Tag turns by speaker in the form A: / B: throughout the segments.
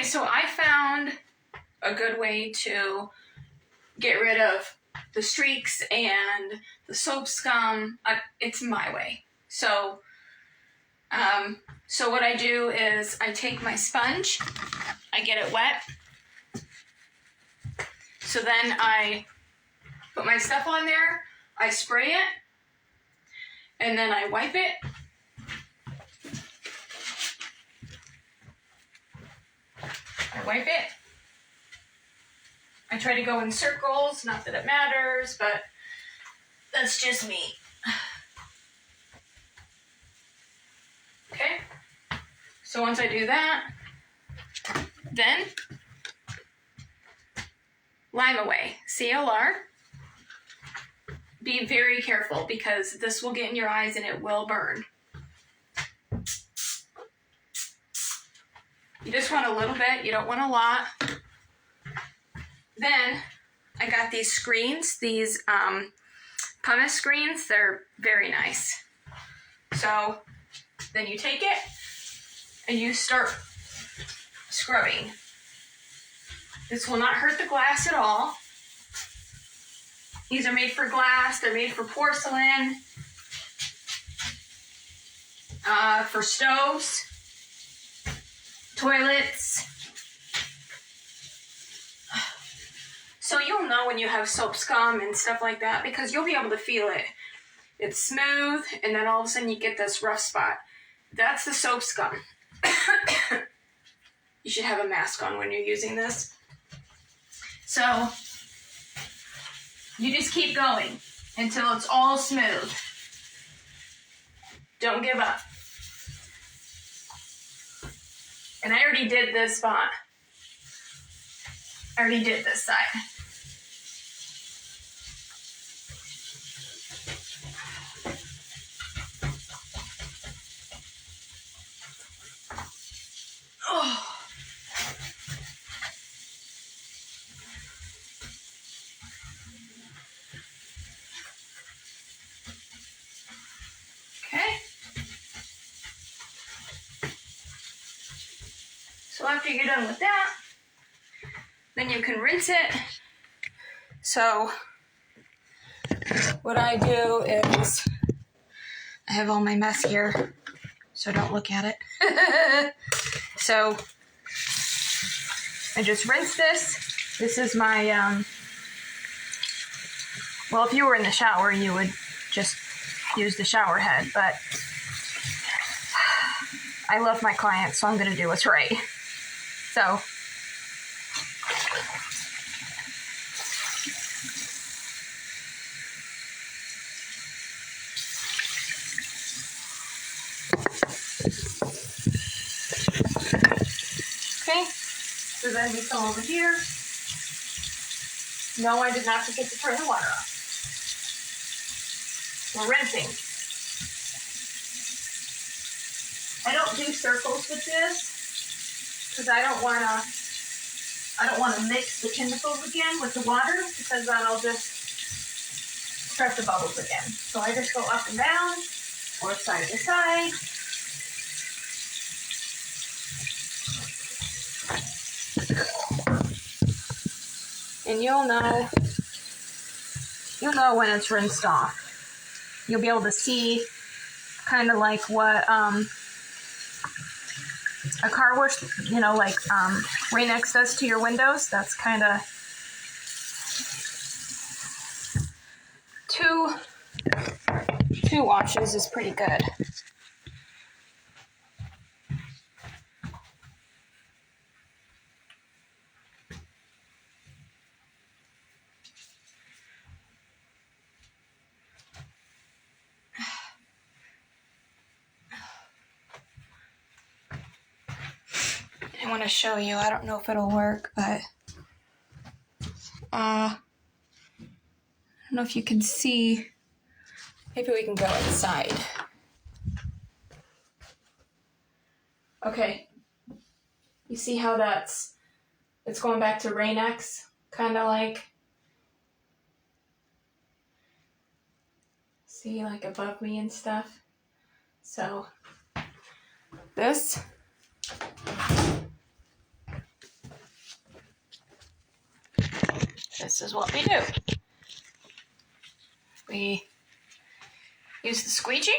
A: Okay, so I found a good way to get rid of the streaks and the soap scum. It's my way. So what I do is I take my sponge, I get it wet. So then I put my stuff on there, I spray it, and then I wipe it. I wipe it. I try to go in circles, not that it matters, but that's just me. Okay? So once I do that, then lime away. CLR. Be very careful because this will get in your eyes and it will burn. You just want a little bit, you don't want a lot. Then I got these screens, these pumice screens. They're very nice. So then you take it and you start scrubbing. This will not hurt the glass at all. These are made for glass, they're made for porcelain, for stoves, toilets. So you'll know when you have soap scum and stuff like that because you'll be able to feel it. It's smooth, and then all of a sudden you get this rough spot. That's the soap scum. You should have a mask on when you're using this. So you just keep going until it's all smooth. Don't give up. And I already did this spot. I already did this side. Oh. Okay. So after you're done with that, then you can rinse it. So what I do is I have all my mess here, so don't look at it. So I just rinse this. This is my, well, if you were in the shower, you would just use the shower head, but I love my clients, so I'm going to do what's right. So okay, so then we come over here. No, I did not forget to turn the water off. We're rinsing. I don't do circles with this because I don't want to mix the chemicals again with the water because that'll just start the bubbles again. So I just go up and down or side to side. And you'll know when it's rinsed off. You'll be able to see kind of like what a car wash, like Rain-X does to your windows. That's kind of two washes is pretty good. I want to show you. I don't know if it'll work, but I don't know if you can see. Maybe we can go inside. Okay. You see how it's going back to Rain-X, kind of like, see, like above me and stuff. So this this is what we do. We use the squeegee.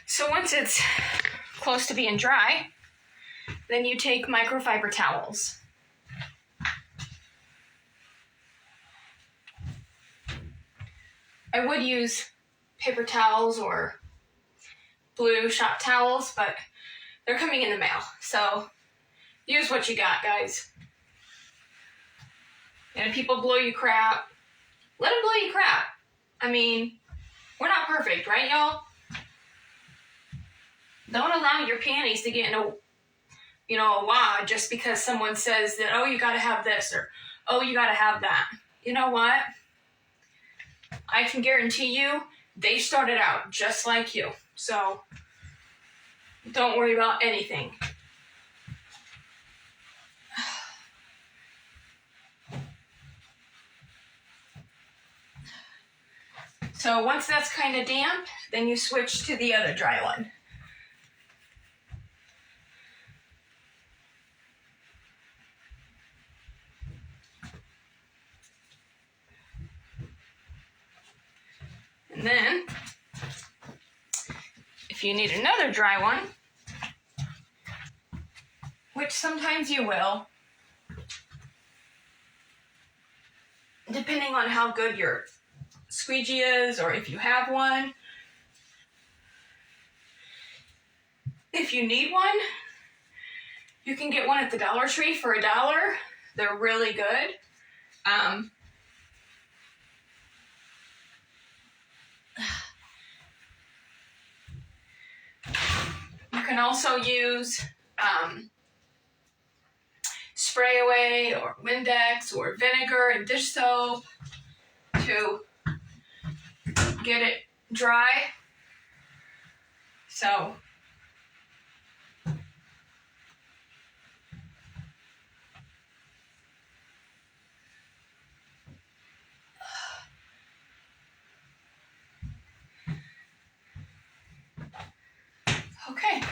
A: So once it's close to being dry, then you take microfiber towels. I would use paper towels or blue shop towels, but they're coming in the mail. So use what you got, guys. And if people blow you crap, let them blow you crap. I mean, we're not perfect, right, y'all? Don't allow your panties to get in a wad just because someone says that, oh, you gotta have this, or oh, you gotta have that. You know what? I can guarantee you, they started out just like you. So don't worry about anything. So once that's kind of damp, then you switch to the other dry one. And then, if you need another dry one, which sometimes you will, depending on how good your squeegee is, or if you have one. If you need one, you can get one at the Dollar Tree for $1. They're really good. You can also use spray away or Windex or vinegar and dish soap to get it dry. So okay.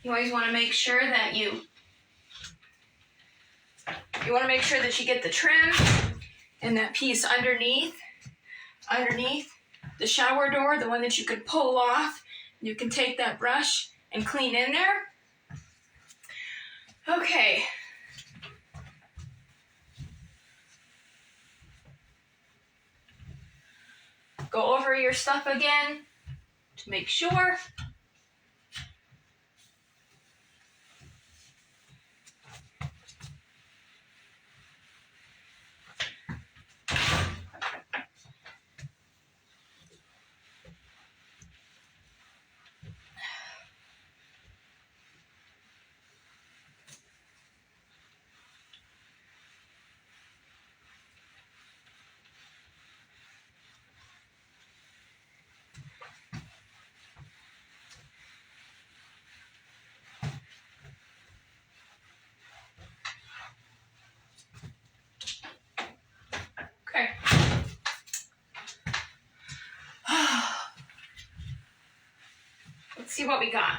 A: You always want to make sure that you want to make sure that you get the trim and that piece underneath the shower door, the one that you can pull off. You can take that brush and clean in there. Okay. Go over your stuff again to make sure. Okay. Let's see what we got.